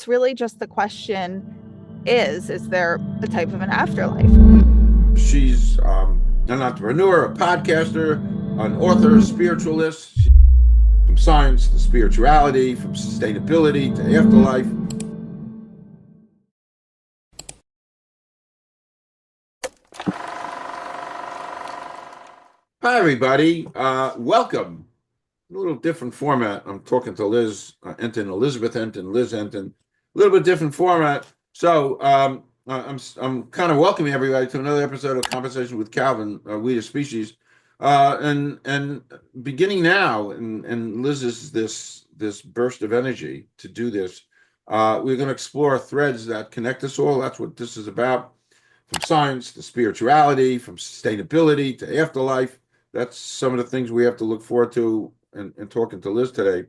It's really just the question is there a type of an afterlife? She's an entrepreneur, a podcaster, an author, a spiritualist. From science to spirituality, from sustainability to afterlife. Hi, everybody. Welcome. A little different format. I'm talking to Liz Entin, Elizabeth Entin, Liz Entin. A little bit different format. So I'm kind of welcoming everybody to another episode of Conversation with Calvin, We the Species, and beginning now. And Liz is this burst of energy to do this. We're going to explore threads that connect us all. That's what this is about. From science to spirituality, from sustainability to afterlife. That's some of the things we have to look forward to in talking to Liz today.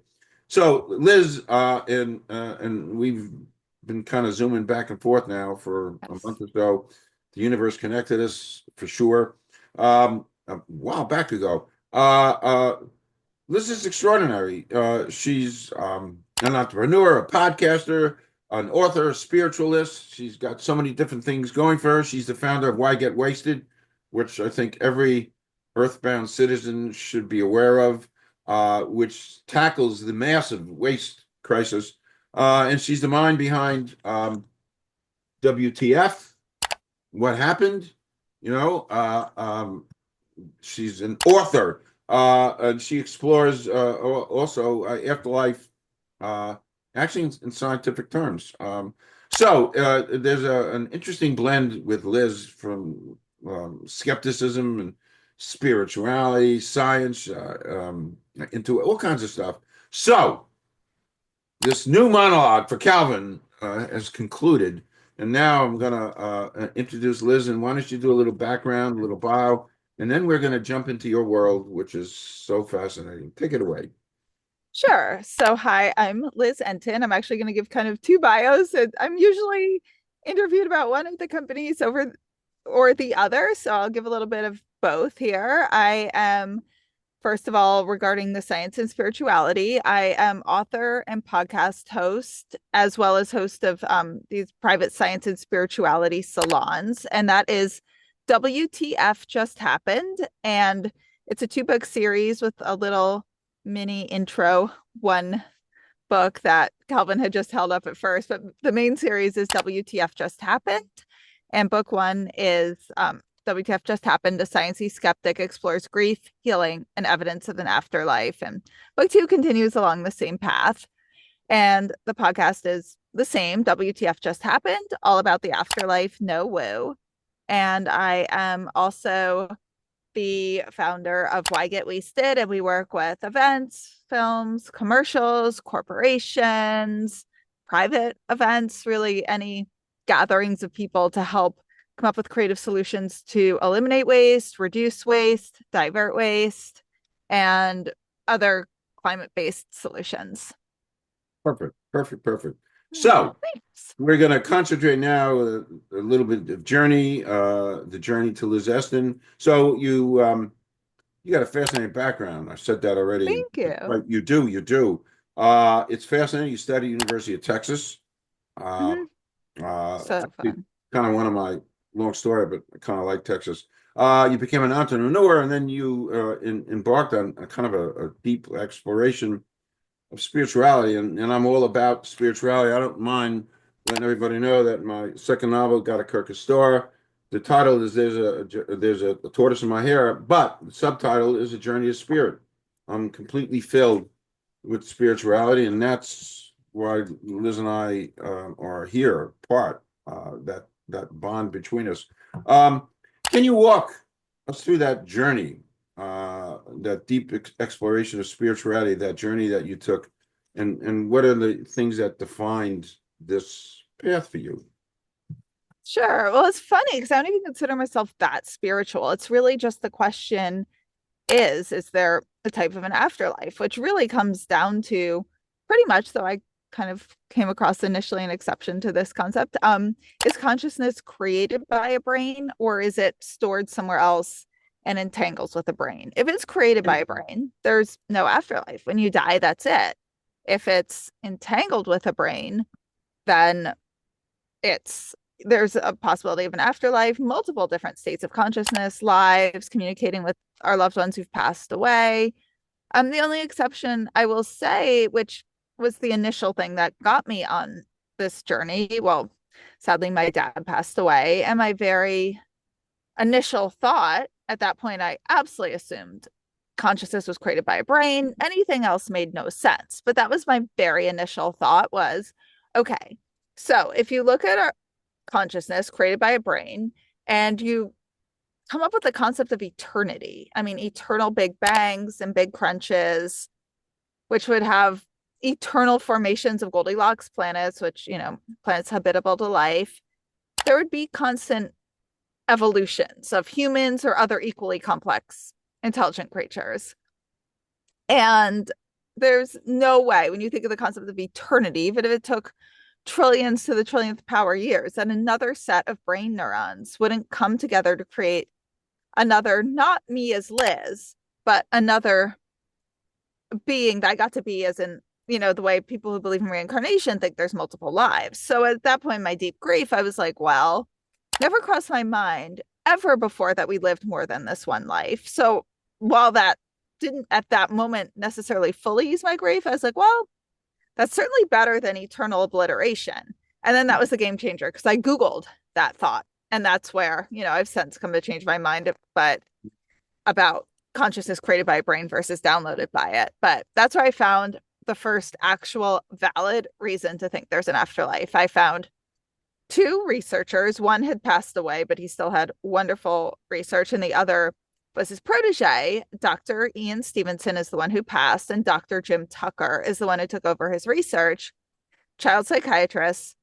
So Liz, and we've been kind of zooming back and forth now for a Yes. month or so. The universe connected us for sure. A while back ago. Liz is extraordinary. She's an entrepreneur, a podcaster, an author, a spiritualist. She's got so many different things going for her. She's the founder of Why Get Wasted, which I think every earthbound citizen should be aware of, which tackles the massive waste crisis. And she's the mind behind WTF, What Happened. You know, she's an author, and she explores also afterlife, uh, actually in scientific terms. So there's an interesting blend with Liz from skepticism and spirituality, science, into all kinds of stuff. So this new monologue for Calvin has concluded. And now I'm going to introduce Liz. And why don't you do a little background, a little bio, and then we're going to jump into your world, which is so fascinating. Take it away. Sure. So, hi, I'm Liz Entin. I'm actually going to give kind of two bios. I'm usually interviewed about one of the companies over or the other. So, I'll give a little bit of both here. I am, first of all, regarding the science and spirituality, I am author and podcast host, as well as host of these private science and spirituality salons. And that is WTF Just Happened. And it's a two-book series with a little mini intro, one book that Calvin had just held up at first, but the main series is WTF Just Happened. And book one is WTF Just Happened, a sciencey skeptic explores grief, healing, and evidence of an afterlife. And book two continues along the same path. And the podcast is the same, WTF Just Happened, all about the afterlife, no woo. And I am also the founder of Why Get Wasted, and we work with events, films, commercials, corporations, private events, really any gatherings of people to help come up with creative solutions to eliminate waste, reduce waste, divert waste, and other climate-based solutions. Perfect, perfect, perfect. So Thanks. we're going to concentrate now a little bit of journey, the journey to Liz Eston. So you got a fascinating background. I said that already. Thank you. But you do, you do. It's fascinating. You studied University of Texas. Uh, Mm-hmm. So Kind fun. of one of my long story, but I kind of like Texas. You became an entrepreneur, and then you embarked on a kind of a deep exploration of spirituality, and I'm all about spirituality. I don't mind letting everybody know that my second novel got a Kirkus star. The title is there's a tortoise in my hair, but the subtitle is A Journey of Spirit. I'm completely filled with spirituality, and that's why Liz and I are here, part that bond between us. Um, can you walk us through that journey, that deep exploration of spirituality, that journey that you took, and what are the things that defined this path for you? Sure. Well, it's funny because I don't even consider myself that spiritual. It's really just the question is there a type of an afterlife, which really comes down to pretty much, though I kind of came across initially an exception to this concept. Is consciousness created by a brain or is it stored somewhere else and entangles with a brain? If it's created by a brain, there's no afterlife. When you die, that's it. If it's entangled with a brain, then it's there's a possibility of an afterlife, multiple different states of consciousness, lives, communicating with our loved ones who've passed away. The only exception I will say, which was the initial thing that got me on this journey, well, sadly, my dad passed away, and my very initial thought at that point, I absolutely assumed consciousness was created by a brain. Anything else made no sense. But that was my very initial thought was, okay, so if you look at our consciousness created by a brain and you come up with the concept of eternity, I mean, eternal big bangs and big crunches, which would have eternal formations of Goldilocks planets, which, planets habitable to life, there would be constant evolutions of humans or other equally complex intelligent creatures. And there's no way, when you think of the concept of eternity, even if it took trillions to the trillionth power years, that another set of brain neurons wouldn't come together to create another, not me as Liz, but another being that I got to be, as in, the way people who believe in reincarnation think there's multiple lives. So at that point, my deep grief, I was like, well, never crossed my mind ever before that we lived more than this one life. So while that didn't at that moment necessarily fully use my grief, I was like, well, that's certainly better than eternal obliteration. And then that was the game changer because I Googled that thought. And that's where, I've since come to change my mind, but about consciousness created by a brain versus downloaded by it. But that's where I found the first actual valid reason to think there's an afterlife. I found two researchers. One had passed away, but he still had wonderful research. And the other was his protege. Dr. Ian Stevenson is the one who passed, and Dr. Jim Tucker is the one who took over his research. Child psychiatrists,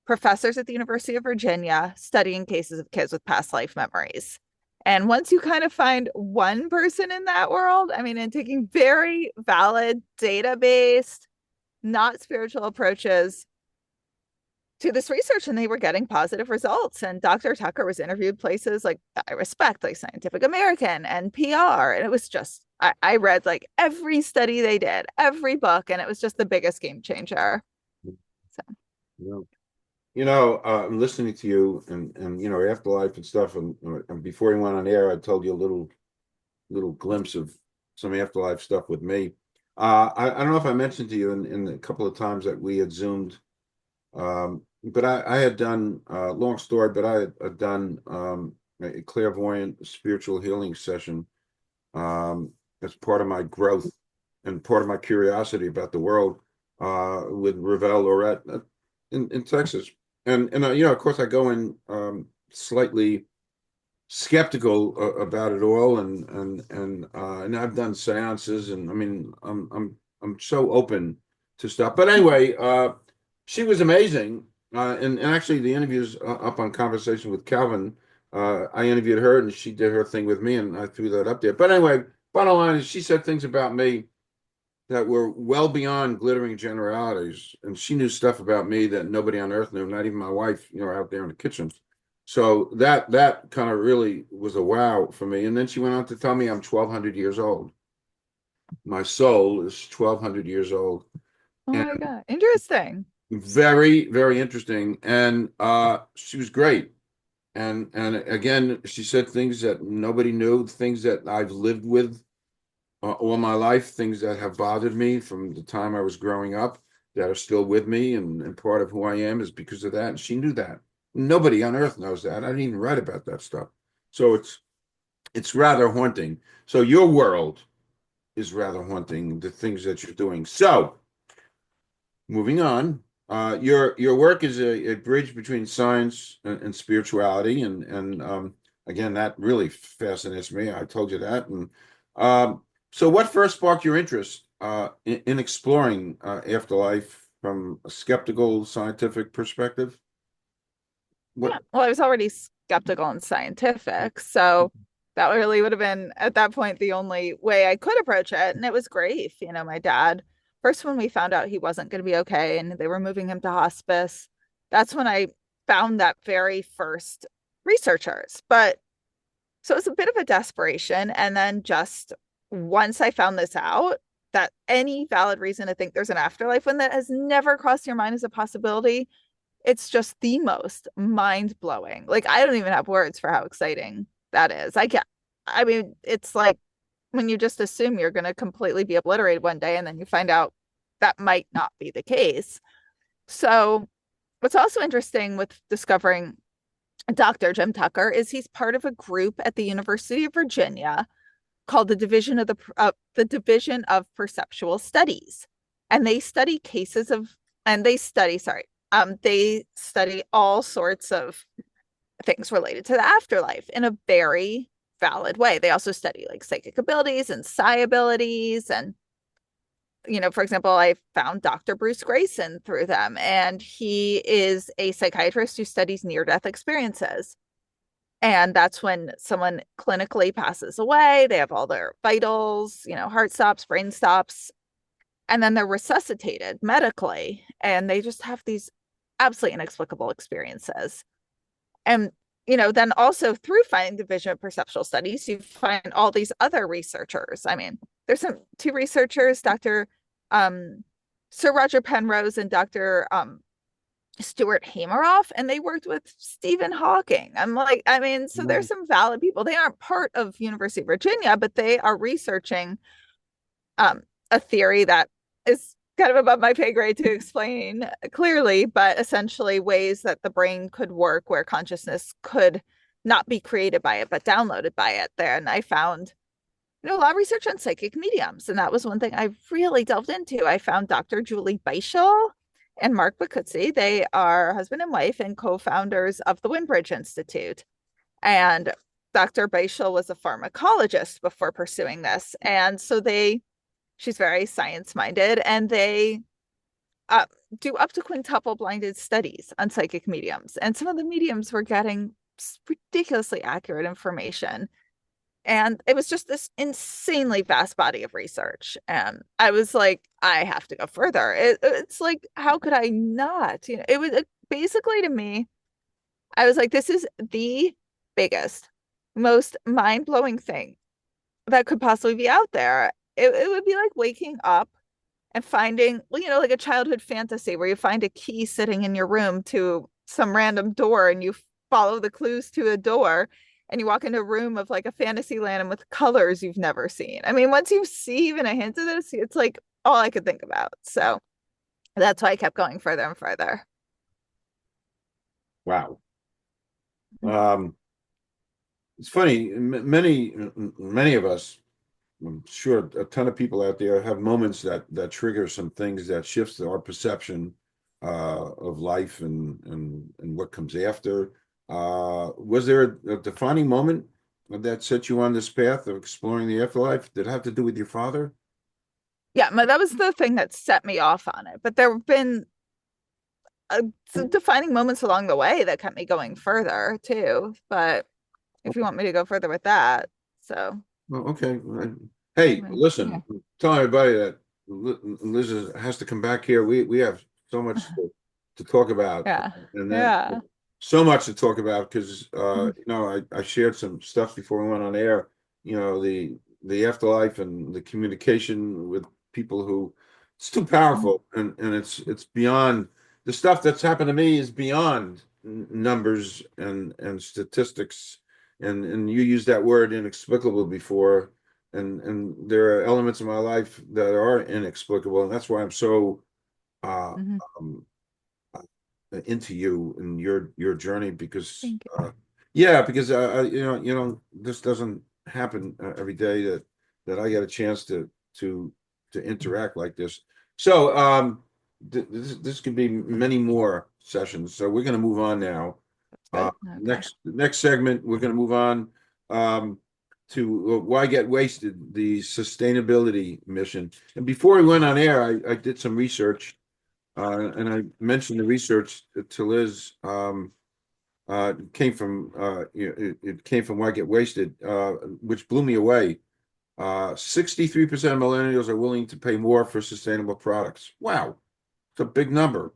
professors at the University of Virginia, studying cases of kids with past life memories. And once you kind of find one person in that world, I mean, and taking very valid, data-based, not spiritual approaches to this research, and they were getting positive results. And Dr. Tucker was interviewed places like I respect, like Scientific American, NPR. And it was just, I read like every study they did, every book, and it was just the biggest game changer. So, I'm listening to you and afterlife and stuff, and before you went on air, I told you a little glimpse of some afterlife stuff with me. I don't know if I mentioned to you in a couple of times that we had Zoomed, but I had done long story, but I had done a clairvoyant spiritual healing session as part of my growth and part of my curiosity about the world with Ravel Lorette in Texas. And of course, I go in slightly skeptical about it all, and I've done seances, and I mean, I'm so open to stuff. But anyway, she was amazing, and actually, the interview's up on Conversation with Calvin. I interviewed her, and she did her thing with me, and I threw that up there. But anyway, bottom line is, she said things about me that were well beyond glittering generalities. And she knew stuff about me that nobody on earth knew, not even my wife, out there in the kitchen. So that kind of really was a wow for me. And then she went on to tell me I'm 1,200 years old. My soul is 1,200 years old. oh And my God, interesting. very, very interesting. And she was great. And again, she said things that nobody knew, things that I've lived with all my life, things that have bothered me from the time I was growing up that are still with me, and part of who I am is because of that. And she knew that. Nobody on earth knows that. I didn't even write about that stuff. So it's rather haunting. So your world is rather haunting, the things that you're doing. So moving on, your work is a bridge between science and spirituality, and again, that really fascinates me. I told you that. And so what first sparked your interest in exploring afterlife from a skeptical scientific perspective? Yeah. What? Well, I was already skeptical and scientific. So that really would have been at that point the only way I could approach it. And it was grief. My dad, first when we found out he wasn't going to be okay and they were moving him to hospice, that's when I found that very first researchers. But so it was a bit of a desperation. And then just once I found this out, that any valid reason to think there's an afterlife when that has never crossed your mind as a possibility, it's just the most mind-blowing. Like I don't even have words for how exciting that is. I mean, it's like when you just assume you're going to completely be obliterated one day and then you find out that might not be the case. So, what's also interesting with discovering Dr. Jim Tucker is he's part of a group at the University of Virginia called the Division of Perceptual Studies, and they study cases of and they study all sorts of things related to the afterlife in a very valid way. They also study like psychic abilities and psi abilities. And, for example, I found Dr. Bruce Grayson through them, and he is a psychiatrist who studies near-death experiences. And that's when someone clinically passes away. They have all their vitals, heart stops, brain stops, and then they're resuscitated medically. And they just have these absolutely inexplicable experiences. And, then also through finding the vision of perceptual studies, you find all these other researchers. I mean, there's two researchers, Dr. Sir Roger Penrose and Dr. Stuart Hameroff, and they worked with Stephen Hawking. So there's some valid people. They aren't part of University of Virginia, but they are researching a theory that is kind of above my pay grade to explain clearly, but essentially ways that the brain could work where consciousness could not be created by it, but downloaded by it there. And I found, a lot of research on psychic mediums. And that was one thing I really delved into. I found Dr. Julie Beischel and Mark Bacuzzi. They are husband and wife and co-founders of the Windbridge Institute. And Dr. Beischel was a pharmacologist before pursuing this. And so she's very science-minded, and they do up to quintuple blinded studies on psychic mediums. And some of the mediums were getting ridiculously accurate information. And it was just this insanely vast body of research. And I was like, I have to go further. It's like, how could I not? It was basically, to me, I was like, this is the biggest, most mind-blowing thing that could possibly be out there. It would be like waking up and finding, like a childhood fantasy where you find a key sitting in your room to some random door, and you follow the clues to a door, and you walk into a room of like a fantasy land and with colors you've never seen. I mean, once you see even a hint of this, it's like all I could think about. So that's why I kept going further and further. Wow. It's funny. Many of us, I'm sure a ton of people out there have moments that trigger some things that shifts our perception of life and what comes after. Was there a defining moment that set you on this path of exploring the afterlife? Did it have to do with your father? Yeah, that was the thing that set me off on it. But there have been some defining moments along the way that kept me going further too. But if you want me to go further with that, so. Well, okay. Hey, listen, Yeah. tell everybody that Liz has to come back here. We have so much to talk about, Yeah. and then Yeah. so much to talk about because Mhm. I shared some stuff before we went on air. The afterlife and the communication with people who it's too powerful, and it's beyond the stuff that's happened to me is beyond numbers and statistics, and you used that word inexplicable before, and there are elements of my life that are inexplicable, and that's why I'm so uh, Mhm. um, into you and your journey because Thank you. yeah, because this doesn't happen every day that I get a chance to interact like this. So this could be many more sessions. So we're going to move on now. Good. Okay. Next segment, we're going to move on to why get wasted, the sustainability mission. And before we went on air, I did some research, and I mentioned the research to Liz. Came from it came from why get wasted, which blew me away. 63% of millennials are willing to pay more for sustainable products. Wow, it's a big number.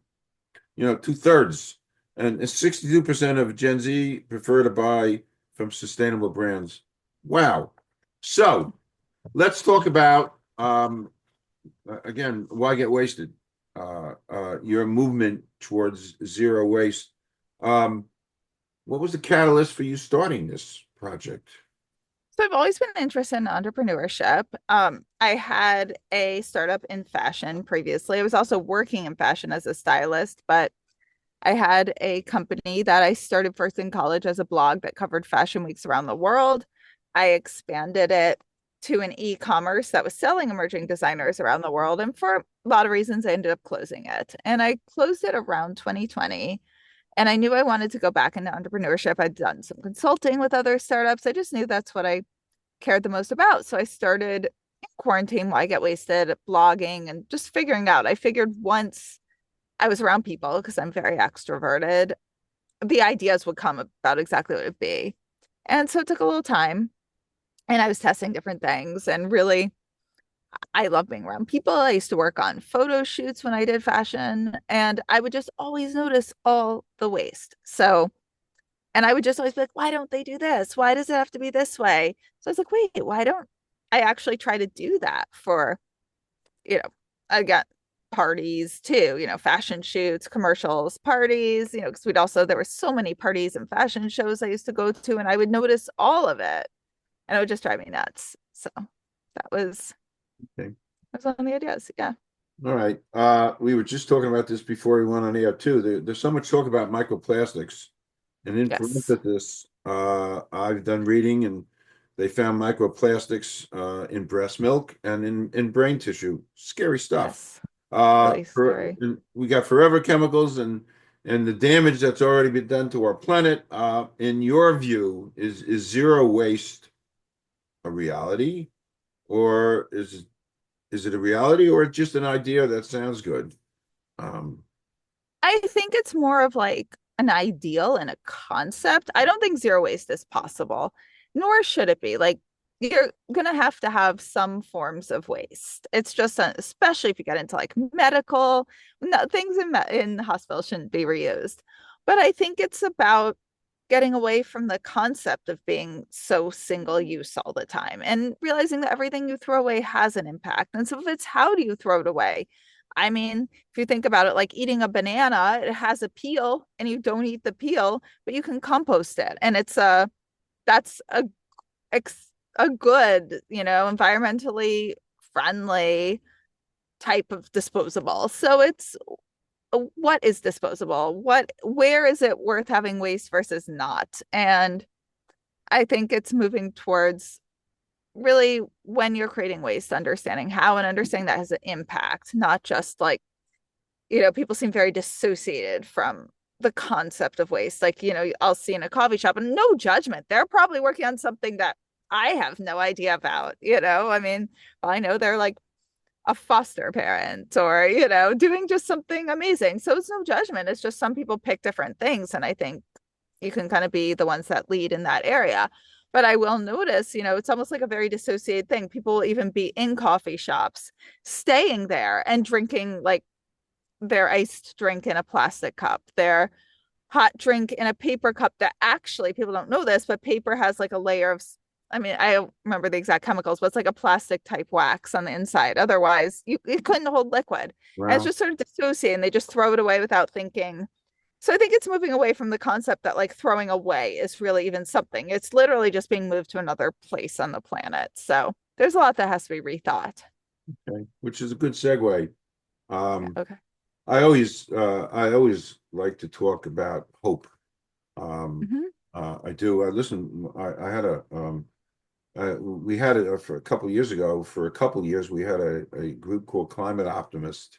2/3. And 62% of Gen Z prefer to buy from sustainable brands. Wow. So let's talk about again, why get wasted? Your movement towards zero waste. Um, what was the catalyst for you starting this project? So I've always been interested in entrepreneurship. I had a startup in fashion previously. I was also working in fashion as a stylist, but I had a company that I started first in college as a blog that covered fashion weeks around the world. I expanded it to an e-commerce that was selling emerging designers around the world. And for a lot of reasons, I ended up closing it. And I closed it around 2020. And I knew I wanted to go back into entrepreneurship. I'd done some consulting with other startups. I just knew that's what I cared the most about. So I started in quarantine while I get wasted, blogging and just figuring out. I figured once I was around people, because I'm very extroverted, the ideas would come about exactly what it'd be. And so it took a little time and I was testing different things. And really, I love being around people. I used to work on photo shoots when I did fashion, and I would just always notice all the waste. So, and I would just always be like, why don't they do this? Why does it have to be this way? So I was like, wait, why don't I actually try to do that for, you know, again, parties too, fashion shoots, commercials, parties, because there were so many parties and fashion shows I used to go to, and I would notice all of it, and it would just drive me nuts. So that was Okay. that's one of the ideas. Yeah. All right. We were just talking about this before we went on air too. There's so much talk about microplastics. And in Yes. parenthesis, I've done reading and they found microplastics in breast milk and in brain tissue. Scary stuff. Yes. Really scary. And we got forever chemicals and the damage that's already been done to our planet. In your view, is zero waste a reality, or is it a reality, or just an idea that sounds good? Um, I think it's more of like an ideal and a concept. I don't think zero waste is possible, nor should it be. Like, you're gonna have to have some forms of waste. It's just, especially if you get into like medical, no, things in the hospital shouldn't be reused. But I think it's about getting away from the concept of being so single use all the time and realizing that everything you throw away has an impact. And so if it's how do you throw it away? I mean, if you think about it, like eating a banana, it has a peel and you don't eat the peel, but you can compost it. And that's a good, environmentally friendly type of disposable. So it's what is disposable? Where is it worth having waste versus not? And I think it's moving towards really, when you're creating waste, understanding how and understanding that has an impact, not just like, people seem very dissociated from the concept of waste. Like, I'll see in a coffee shop, and no judgment. They're probably working on something that I have no idea about, I mean, I know they're like a foster parent or, doing just something amazing. So it's no judgment. It's just some people pick different things. And I think you can kind of be the ones that lead in that area. But I will notice, it's almost like a very dissociated thing. People will even be in coffee shops, staying there and drinking like their iced drink in a plastic cup, their hot drink in a paper cup that actually people don't know this, but paper has like a layer of, I mean, I don't remember the exact chemicals, but it's like a plastic type wax on the inside. Otherwise, it couldn't hold liquid. And it's well, just sort of dissociating. They just throw it away without thinking. So I think it's moving away from the concept that like throwing away is really even something. It's literally just being moved to another place on the planet. So there's a lot that has to be rethought. okay, which is a good segue. Yeah. Um, Okay. I always like to talk about hope. Um, Hmm. I do. I had we had it for a couple of years ago. For a couple of years, we had a group called Climate Optimist.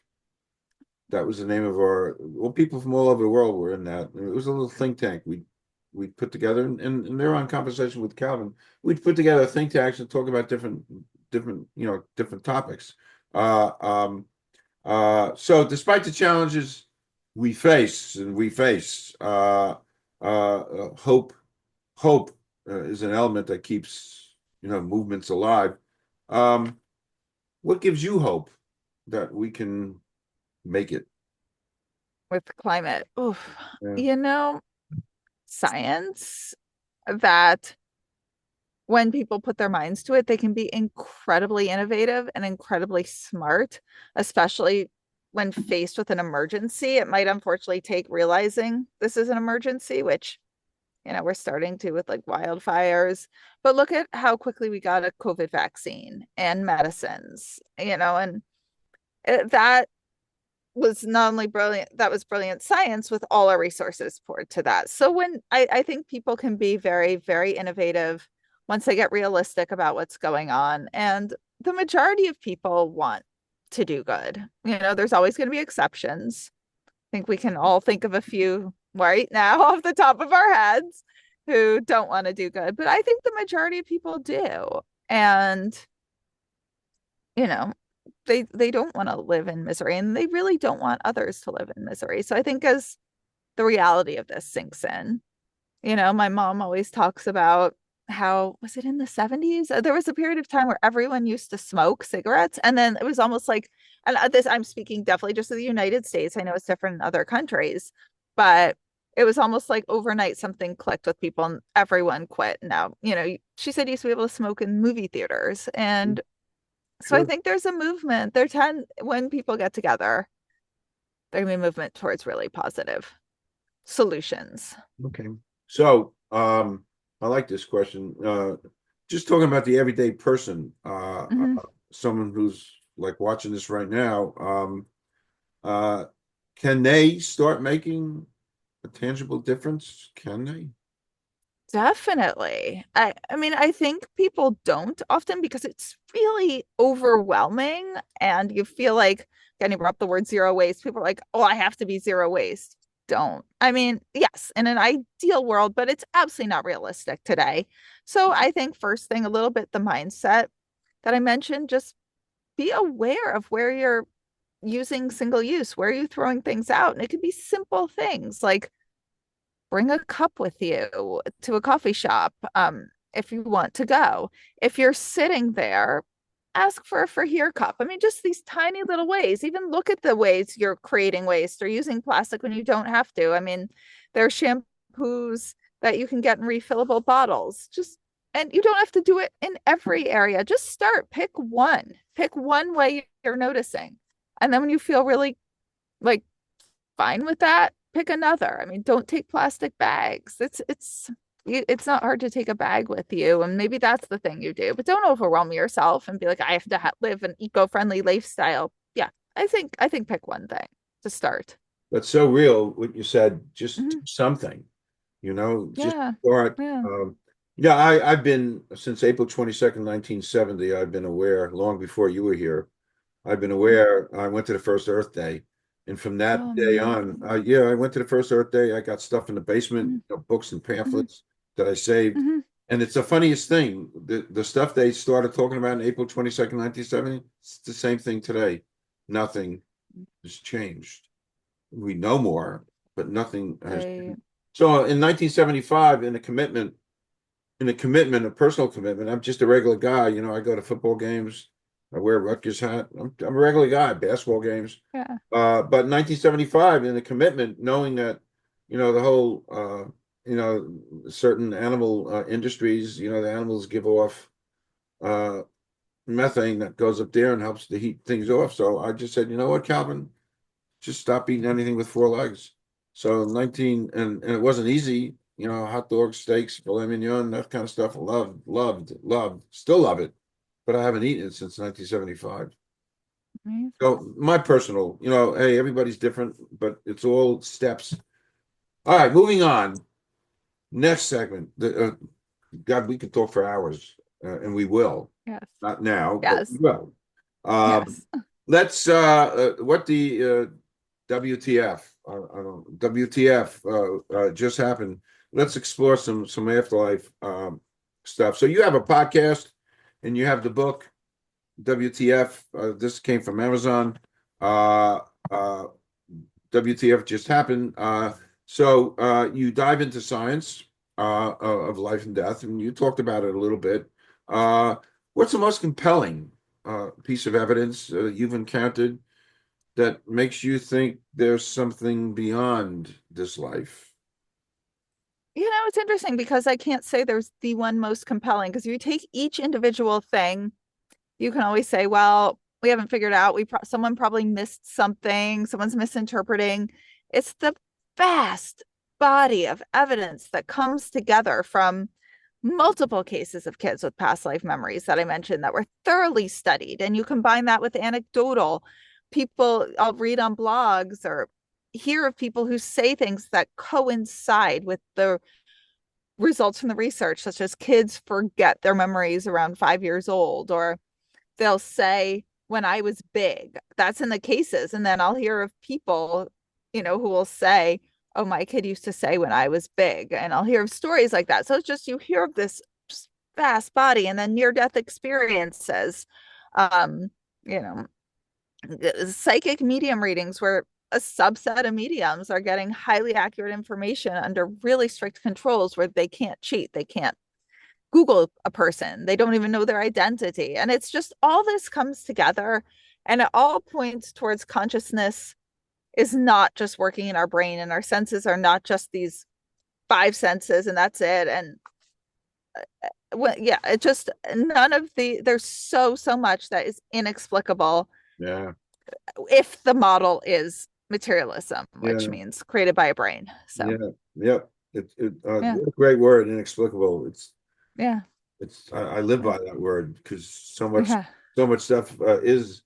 That was the name of well, people from all over the world were in that. It was a little think tank we put together, and they're on conversation with Calvin. We'd put together think tanks and talk about different topics. Uh, um, so despite the challenges we face, hope is an element that keeps movements alive. Um, what gives you hope that we can make it? With climate. Oof. Yeah. You know, science that when people put their minds to it, they can be incredibly innovative and incredibly smart, especially. when faced with an emergency, it might unfortunately take realizing this is an emergency, which, we're starting to with like wildfires. But look at how quickly we got a COVID vaccine and medicines, and that was not only brilliant, that was brilliant science with all our resources poured to that. So when I think people can be very, very innovative once they get realistic about what's going on. And the majority of people want to do good. There's always going to be exceptions. I think we can all think of a few right now off the top of our heads who don't want to do good. But I think the majority of people do. And, you know, they don't want to live in misery, and they really don't want others to live in misery. So I think as the reality of this sinks in, my mom always talks about how, was it in the 70s? There was a period of time where everyone used to smoke cigarettes, and then it was almost like, and this, I'm speaking definitely just of the United States. I know it's different in other countries, but it was almost like overnight something clicked with people and everyone quit. Now, she said you used to be able to smoke in movie theaters. And so I Sure. think there's a movement. When people get together, there can be a movement towards really positive solutions. Okay. So, I like this question. Just talking about the everyday person, Mhm. someone who's like watching this right now, uh, can they start making a tangible difference? Can they? Definitely. I mean, I think people don't often because it's really overwhelming and you feel like, again, you brought up the word zero waste. People are like, oh, I have to be zero waste. Don't. I mean, yes, in an ideal world, but it's absolutely not realistic today. So I think first thing, a little bit the mindset that I mentioned, just be aware of where you're using single use, where are you throwing things out? And it could be simple things like bring a cup with you to a coffee shop if you want to go. If you're sitting there, ask for here cup. I mean, just these tiny little ways. Even look at the ways you're creating waste or using plastic when you don't have to. I mean, there are shampoos that you can get in refillable bottles. And you don't have to do it in every area. Just start. Pick one way you're noticing. And then when you feel really like fine with that, pick another. I mean, don't take plastic bags. It's not hard to take a bag with you, and maybe that's the thing you do. But don't overwhelm yourself and be like, I have to live an eco-friendly lifestyle. Yeah, I think pick one thing to start. That's so real what you said. Just do Mhm. something, just Yeah, start. yeah. Yeah, I've been since April 22nd, 1970. I've been aware long before you were here. I've been Mhm. aware. I went to the first Earth Day, and from Oh, that day on, amazing. yeah, I went to the first Earth Day. I got stuff in the basement, Mhm. books and Mhm. pamphlets that I saved. Mhm. And it's the funniest thing. The stuff they started talking about in April 22nd, 1970, it's the same thing today. Nothing has changed. We know more, but nothing has Right. changed. So in 1975, a personal commitment. I'm just a regular guy. I go to football games. I wear a Rutgers hat. I'm a regular guy, basketball games. Yeah. But in 1975, in the commitment, knowing that, the whole, certain animal industries, the animals give off uh, methane that goes up there and helps to heat things off. So I just said, you know what, Calvin, just stop eating anything with four legs. So 19, and it wasn't easy, hot dogs, steaks, filet mignon, that kind of stuff. Loved, loved, loved, still love it, but I haven't eaten it since 1975. Amazing. So my personal, hey, everybody's different, but it's all steps. All right, moving on. Next segment. God, we could talk for hours, and we will. Yes. Not now, but we Yes. will. Um, Yes. let's what the WTF? I don't WTF just happened. Let's explore some afterlife stuff. So you have a podcast, and you have the book WTF. This came from Amazon. Uh, uh, WTF just happened. So you dive into science of life and death, and you talked about it a little bit. Uh, what's the most compelling piece of evidence you've encountered that makes you think there's something beyond this life? It's interesting because I can't say there's the one most compelling because if you take each individual thing, you can always say, well, we haven't figured out. Someone probably missed something, someone's misinterpreting. It's the vast body of evidence that comes together from multiple cases of kids with past life memories that I mentioned that were thoroughly studied. And you combine that with anecdotal people, I'll read on blogs or hear of people who say things that coincide with the results from the research, such as kids forget their memories around 5 years old, or they'll say, when I was big. That's in the cases. And then I'll hear of people, who will say, oh, my kid used to say when I was big. And I'll hear of stories like that. So it's just, you hear of this just vast body, and then near death experiences, um, you know, psychic medium readings where a subset of mediums are getting highly accurate information under really strict controls where they can't cheat. They can't Google a person. They don't even know their identity. And it's just all this comes together, and it all points towards consciousness is not just working in our brain, and our senses are not just these five senses and that's it. And yeah, it just there's so much that is inexplicable. Yeah. If the model is materialism, which Yeah. means created by a brain. So Yeah. Yep. yeah, What a great word, inexplicable. yeah, I live by that word because yeah. so much stuff is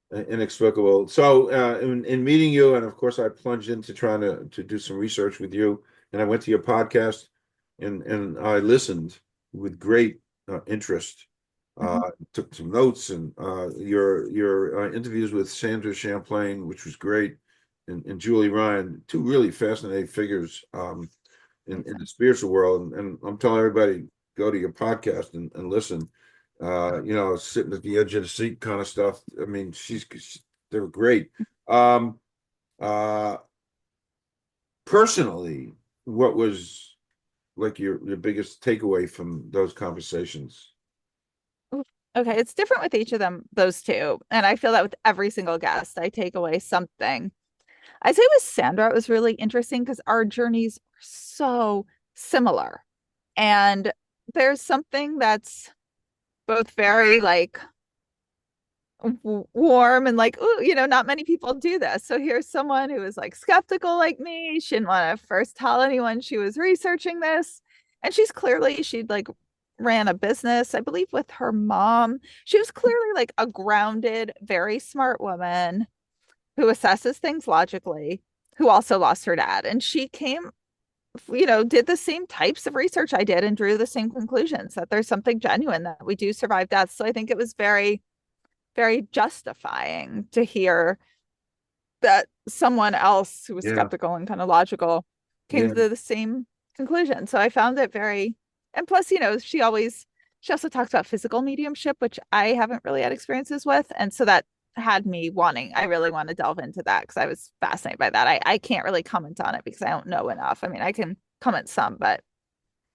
inexplicable. So in meeting you, and of course I plunged into trying to do some research with you, and I went to your podcast, and I listened with great interest. Mhm. Took some notes, and your interviews with Sandra Champlain, which was great, and Julie Ryan, two really fascinating figures in the spiritual world. And I'm telling everybody, go to your podcast and listen. Sitting at the edge of the seat kind of stuff. I mean, they were great. Um, uh, Personally, what was like your biggest takeaway from those conversations? Okay, it's different with each of them, those two. And I feel that with every single guest, I take away something. I say with Sandra, it was really interesting because our journeys are so similar. And there's something that's both very like warm and like, ooh, not many people do this. So here's someone who was like skeptical like me. She didn't want to first tell anyone she was researching this. And she'd like ran a business, I believe, with her mom. She was clearly like a grounded, very smart woman who assesses things logically, who also lost her dad. And she came, did the same types of research I did and drew the same conclusions that there's something genuine that we do survive death. So I think it was very, very justifying to hear that someone else who was Yeah, skeptical and kind of logical came yeah, to the same conclusion. So I found it very, and plus, she also talks about physical mediumship, which I haven't really had experiences with. And so that had me I really want to delve into that because I was fascinated by that. I can't really comment on it because I don't know enough. I mean, I can comment some, but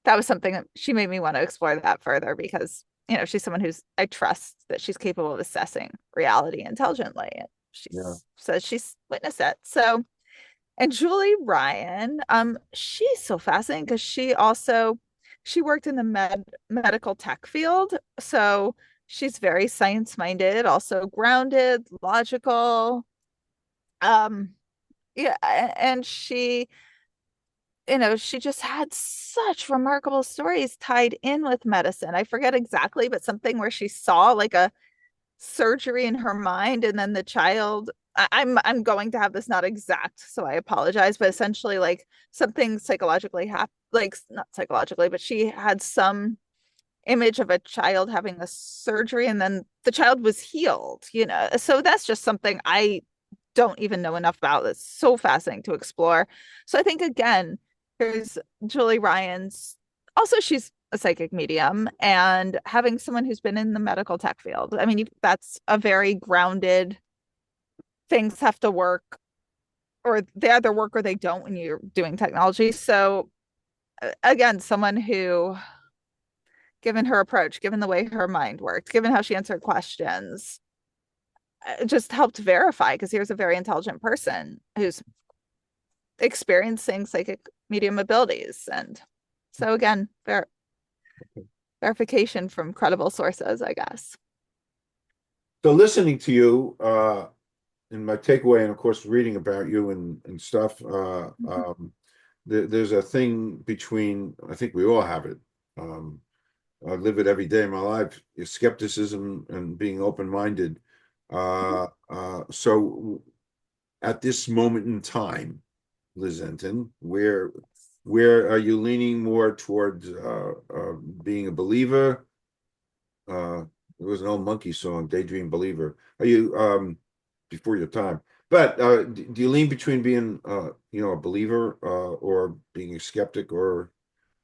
that was something that she made me want to explore that further because, she's someone I trust that she's capable of assessing reality intelligently. And she yeah. says she's witnessed it. So, and Julie Ryan, she's so fascinating because she worked in the medical tech field. So she's very science minded, also grounded, logical. Um, yeah, and she just had such remarkable stories tied in with medicine. I forget exactly, but something where she saw like a surgery in her mind, and then the child. I'm going to have this not exact, so I apologize, but essentially like something psychologically like not psychologically, but she had some image of a child having a surgery, and then the child was healed. So that's just something I don't even know enough about. It's so fascinating to explore. So I think again, there's Julie Ryan's. Also, she's a psychic medium, and having someone who's been in the medical tech field. I mean, that's a very grounded. Things have to work, or they either work or they don't when you're doing technology. So again, someone who, given her approach, given the way her mind worked, given how she answered questions, just helped verify because here's a very intelligent person who's experiencing psychic medium abilities. And so again, verification from credible sources, I guess. So listening to you, and my takeaway, and of course, reading about you and stuff, Mhm. there's a thing between, I think we all have it. Um, I live it every day of my life, is skepticism and being open-minded. Mhm. So at this moment in time, Liz Entin, where are you leaning more towards being a believer? Uh, there was an old Monkey song, Daydream Believer. Are you before your time? But do you lean between being a believer or being a skeptic, or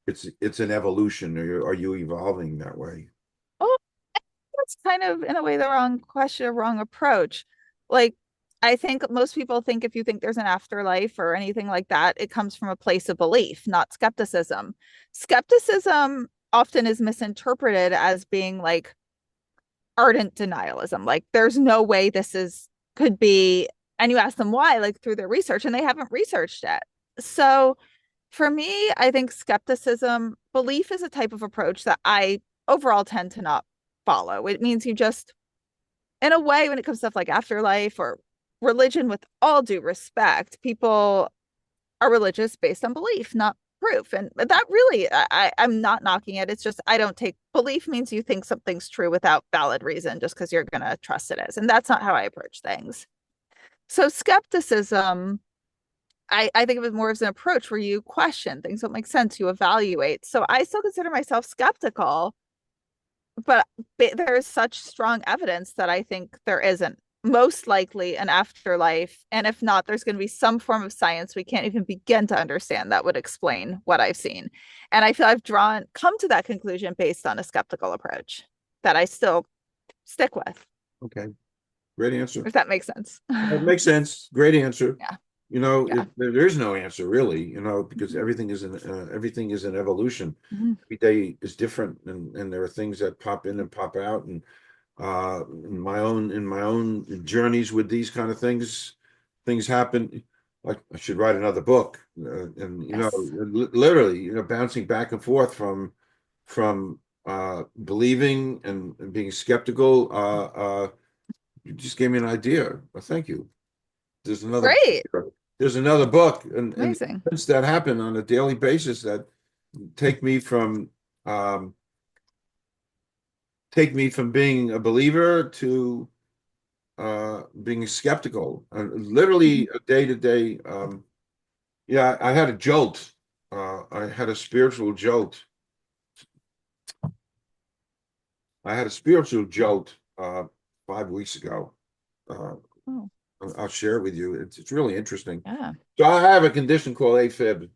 it's an evolution, or are you evolving that way? Oh, that's kind of in a way the wrong question, wrong approach. Like, I think most people think if you think there's an afterlife or anything like that, it comes from a place of belief, not skepticism. Skepticism often is misinterpreted as being like ardent denialism. Like, there's no way this is could be. And you ask them why, like through their research, and they haven't researched it. So for me, I think skepticism, belief is a type of approach that I overall tend to not follow. It means you just, in a way, when it comes to stuff like afterlife or religion, with all due respect, people are religious based on belief, not proof. And that really, I'm not knocking it. It's just, I don't take belief means you think something's true without valid reason just because you're going to trust it is. And that's not how I approach things. So skepticism, I think of it more as an approach where you question things don't make sense, you evaluate. So I still consider myself skeptical, but there is such strong evidence that I think there isn't most likely an afterlife. And if not, there's going to be some form of science we can't even begin to understand that would explain what I've seen. And I feel I've come to that conclusion based on a skeptical approach that I still stick with, Okay, great answer. if that makes sense. It makes sense. Great answer. Yeah. Yeah. There is no answer really, because Mhm. everything is an evolution. Mhm. Every day is different, and there are things that pop in and pop out. And in my own journeys with these kind of things happen. Like I should write another book, and Yes. literally, bouncing back and forth from believing and being skeptical. You just gave me an idea. Well, thank you. There's another Great. there's another book, and Amazing. events that happen on a daily basis that take me from um, being a believer to being skeptical. Literally Mhm. a day to day. Yeah, I had a jolt. I had a spiritual jolt. I had a spiritual jolt 5 weeks ago. Uh, Oh, I'll share it with you. It's really interesting. yeah. So I have a condition called AFib.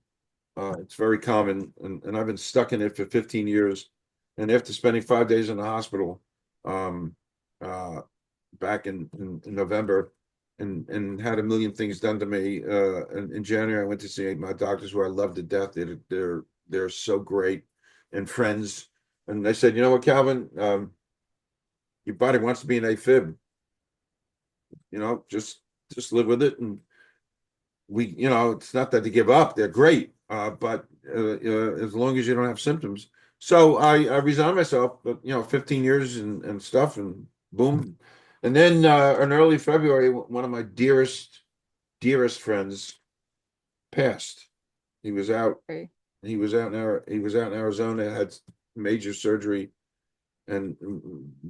It's very common, and I've been stuck in it for 15 years. And after spending 5 days in the hospital, um, uh, back in November, and had a million things done to me. In January, I went to see my doctors, who I love to death. They're so great, and friends. And they said, you know what, Calvin, your body wants to be an AFib. Just live with it, and it's not that they give up, they're great, but as long as you don't have symptoms. So I resigned myself, but 15 years and stuff, and boom. And then in early February, one of my dearest friends passed. He was out. Great. He was out in Arizona, had major surgery, and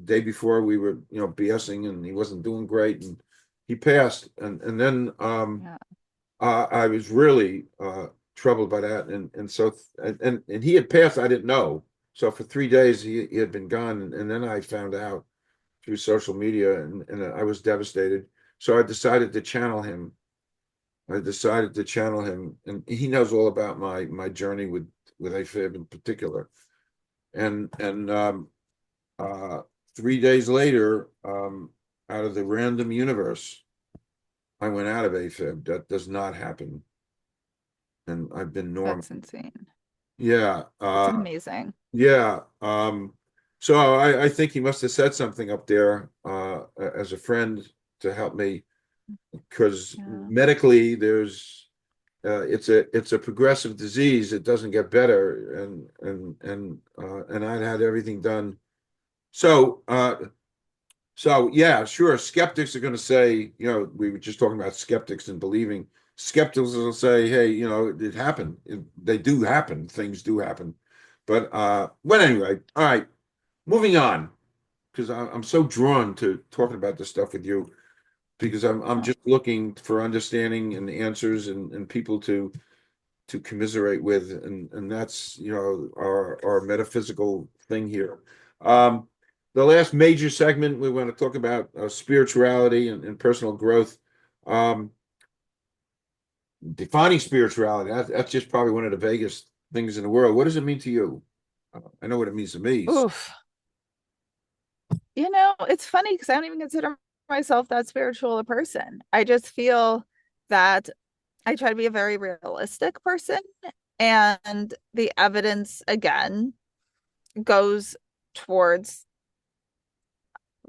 day before we were BSing, and he wasn't doing great, and he passed. And then Yeah. I was really troubled by that, and so and he had passed. I didn't know. So for 3 days he had been gone, and then I found out through social media, and I was devastated. So I decided to channel him. And he knows all about my journey with AFib in particular. And 3 days later, out of the random universe, I went out of AFib. That does not happen, and I've been normal. That's insane. Yeah, That's amazing. yeah. So I think he must have said something up there as a friend to help me, because Yeah. medically it's a progressive disease. It doesn't get better, and I'd had everything done. So So yeah, sure. Skeptics are going to say, we were just talking about skeptics and believing. Skeptics will say, hey, it happened. They do happen. Things do happen. But anyway, all right, moving on, because I'm so drawn to talking about this stuff with you, because I'm Oh, just looking for understanding and answers and people to commiserate with, and that's our metaphysical thing here. Um, the last major segment we want to talk about spirituality and personal growth. Um, Defining spirituality, that's just probably one of the vaguest things in the world. What does it mean to you? I know what it means to me. oof. It's funny because I don't even consider myself that spiritual a person. I just feel that I try to be a very realistic person, and the evidence again goes towards,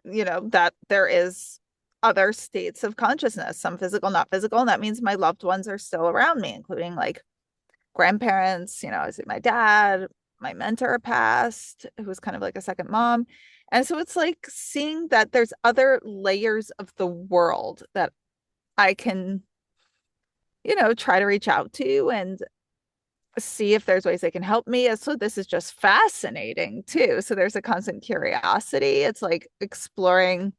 that there is other states of consciousness, some physical, not physical, and that means my loved ones are still around me, including like grandparents, I see my dad, my mentor passed, who was kind of like a second mom. And so it's like seeing that there's other layers of the world that I can, try to reach out to and see if there's ways they can help me. And so this is just fascinating too. So there's a constant curiosity. It's like exploring,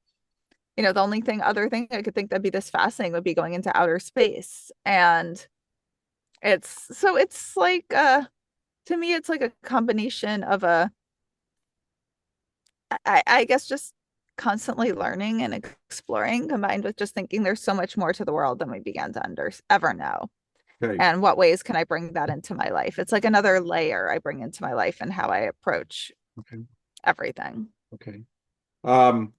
the only other thing I could think that'd be this fascinating would be going into outer space. And it's like to me, it's like a combination of I guess just constantly learning and exploring combined with just thinking there's so much more to the world than we began to ever know. Okay. And what ways can I bring that into my life? It's like another layer I bring into my life and how I approach Okay. everything. Okay. Um,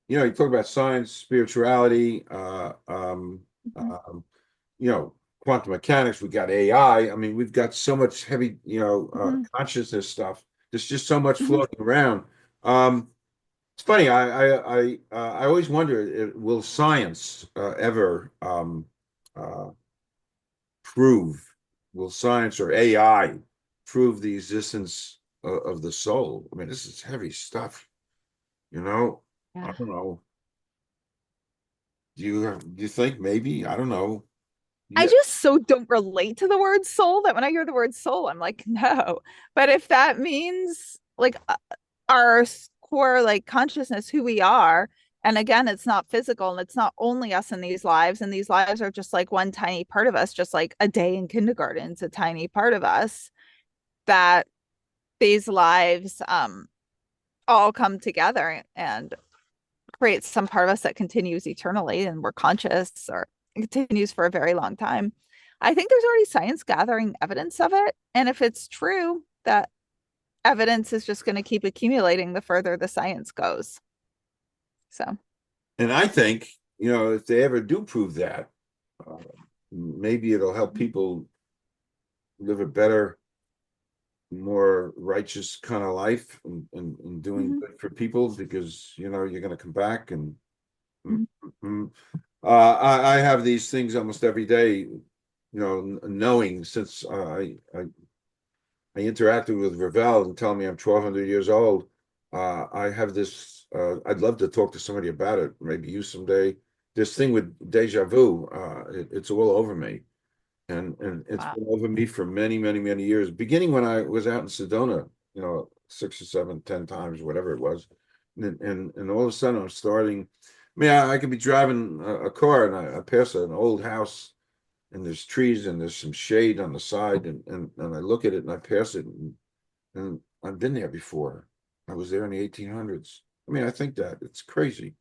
you talk about science, spirituality, Mhm. um, quantum mechanics, we got AI. I mean, we've got so much heavy, Mhm. consciousness stuff. There's just so much Mhm. floating around. It's funny. I always wonder, will science ever uh, prove, will science or AI prove the existence of the soul? I mean, this is heavy stuff, you know? I Yeah. don't know. Do you think maybe? I don't know. I Yeah. just so don't relate to the word soul that when I hear the word soul, I'm like, no. But if that means like our core, like consciousness, who we are, and again, it's not physical and it's not only us in these lives, and these lives are just like one tiny part of us, just like a day in kindergarten, it's a tiny part of us that these lives all come together and create some part of us that continues eternally and we're conscious or it continues for a very long time. I think there's already science gathering evidence of it. And if it's true, that evidence is just going to keep accumulating the further the science goes. So, And I think, if they ever do prove that, uh, maybe it'll help people live a better, more righteous kind of life and doing mhm, good for people because, you're going to come back and mm, mhm, mm. I have these things almost every day, knowing since I interacted with Ravel and telling me I'm 1,200 years old. I have this. I'd love to talk to somebody about it. Maybe you someday. This thing with deja vu. It's all over me, and it's wow. been over me for many, many, many years. Beginning when I was out in Sedona, 6 or 7, 10 times, whatever it was, and all of a sudden I'm starting. I mean, I could be driving a car and I pass an old house and there's trees and there's some shade on the side and I look at it and I pass it and I've been there before. I was there in the 1800s. I mean, I think that it's crazy,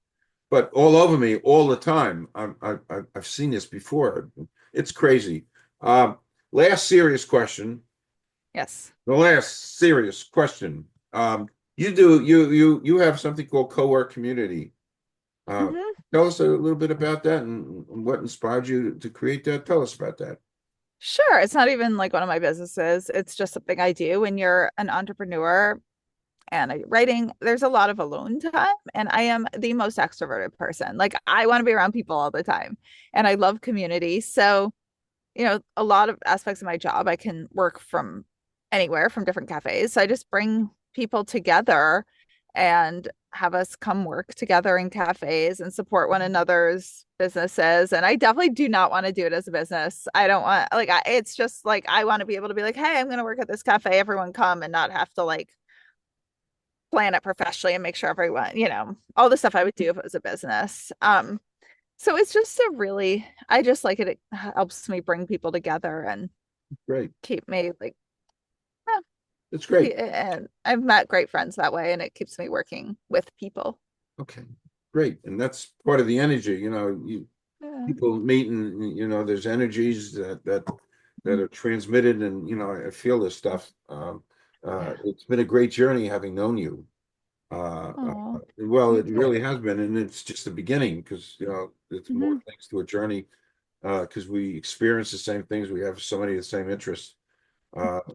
but all over me all the time. I've seen this before. It's crazy. Um, Last serious question. Yes. The last serious question. You have something called co-work community. Uh, Mhm. Tell us a little bit about that and what inspired you to create that. Tell us about that. Sure. It's not even like one of my businesses. It's just something I do when you're an entrepreneur and writing. There's a lot of alone time, and I am the most extroverted person. Like I want to be around people all the time, and I love community. So, a lot of aspects of my job, I can work from anywhere from different cafes. So I just bring people together and have us come work together in cafes and support one another's businesses. And I definitely do not want to do it as a business. I don't want like it's just like I want to be able to be like, hey, I'm going to work at this cafe. Everyone come and not have to like plan it professionally and make sure everyone, all the stuff I would do if it was a business. So it's just a really, I just like it. It helps me bring people together and Great. keep me like, It's great. and I've met great friends that way, and it keeps me working with people. Okay, great. And that's part of the energy, Yeah. people meet and, there's energies that are transmitted and, I feel this stuff. Yeah. It's been a great journey having known you. Oh, Well, it thank you. really has been, and it's just the beginning because, it's more Hmm. thanks to a journey, because we experience the same things. We have so many of the same interests.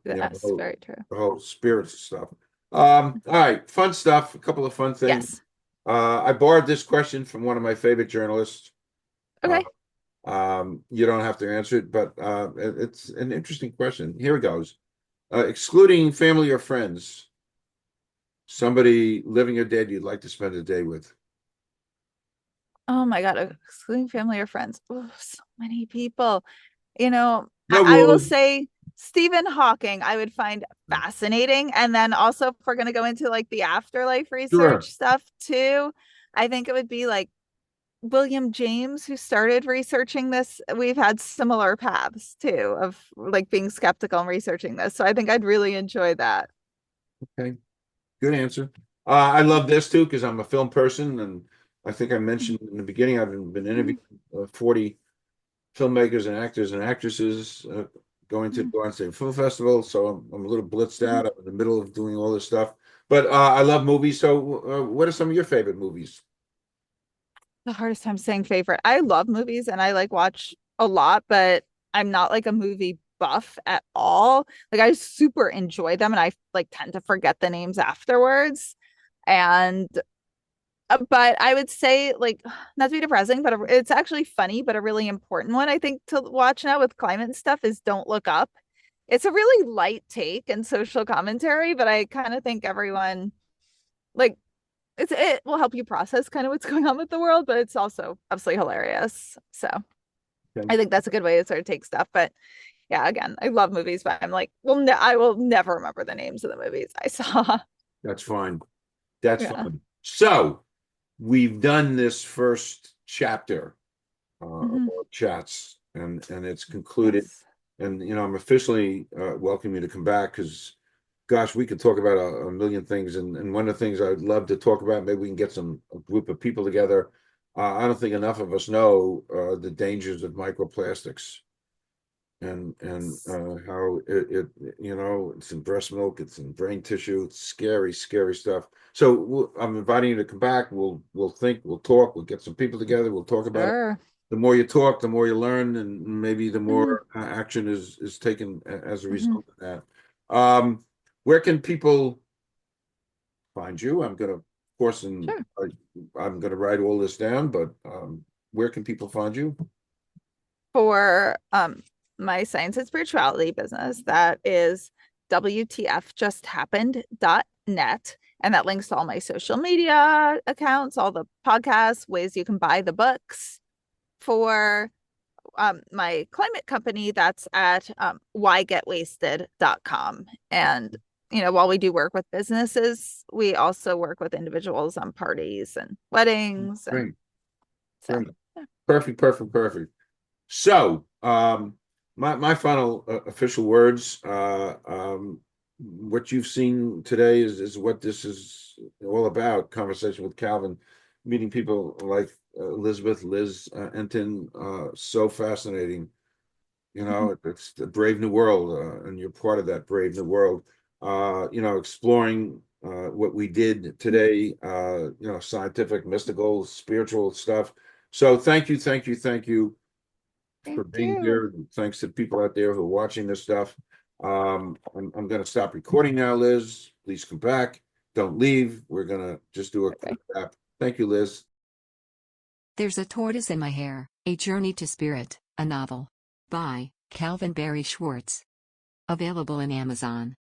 Yes, very true. The whole spirits stuff. All right, fun stuff. A couple of fun things. Yes. I borrowed this question from one of my favorite journalists. Uh, Okay. you don't have to answer it, but it's an interesting question. Here it goes. Excluding family or friends, somebody living or dead you'd like to spend a day with. Oh my God, excluding family or friends. Oh, so many people. You know, No I will rules. say Stephen Hawking, I would find fascinating. And then also, if we're going to go into like the afterlife research Sure. stuff too, I think it would be like William James, who started researching this. We've had similar paths too of like being skeptical and researching this. So I think I'd really enjoy that. Okay. Good answer. I love this too because I'm a film person, and I think I mentioned in the beginning I've been interviewing 40 filmmakers and actors and actresses going to the Golden State Film Festival. So I'm a little blitzed out. I'm in the middle of doing all this stuff, but I love movies. So, what are some of your favorite movies? The hardest time saying favorite. I love movies and I like watch a lot, but I'm not like a movie buff at all. Like I super enjoy them and I like tend to forget the names afterwards. And but I would say like not to be depressing, but it's actually funny, but a really important one I think to watch now with climate stuff is Don't Look Up. It's a really light take and social commentary, but I kind of think everyone like it will help you process kind of what's going on with the world, but it's also absolutely hilarious. So Okay, I think that's a good way to sort of take stuff. But yeah, again, I love movies, but I'm like, well, I will never remember the names of the movies I saw. that's fine. That's Yeah. fine. So we've done this first chapter of Hmm. our chats, and it's concluded. Yes. And I'm officially welcoming you to come back because, gosh, we could talk about a million things. And one of the things I'd love to talk about, maybe we can get a group of people together. I don't think enough of us know the dangers of microplastics and how it's in breast milk, it's in brain tissue, it's scary, scary stuff. So I'm inviting you to come back. We'll think, we'll talk, we'll get some people together, we'll talk about it. Sure. The more you talk, the more you learn, and maybe the Hmm. more action is taken as a Hmm. result of that. Where can people find you? I'm gonna, of course, and Sure. I'm gonna write all this down, but where can people find you? For my science and spirituality business, that is WTF Just Happened.net. And that links to all my social media accounts, all the podcasts, ways you can buy the books. For my climate company, that's at whygetwasted.com. And, while we do work with businesses, we also work with individuals on parties and weddings. And Great, so, great, yeah. perfect, perfect, perfect. So, my final official words. What you've seen today is what this is all about. Conversation with Calvin, meeting people like Liz Entin. So fascinating. It's the brave new world, and you're part of that brave new world. Exploring what we did today. Scientific, mystical, spiritual stuff. So, thank you, thank you, thank you for Thank being you. here. Thanks to people out there who are watching this stuff. I'm going to stop recording now, Liz. Please come back. Don't leave. We're going to just do a quick Okay. wrap. Thank you, Liz. There's a Tortoise in My Hair, A Journey to Spirit, a novel. By Calvin Barry Schwartz. Available in Amazon.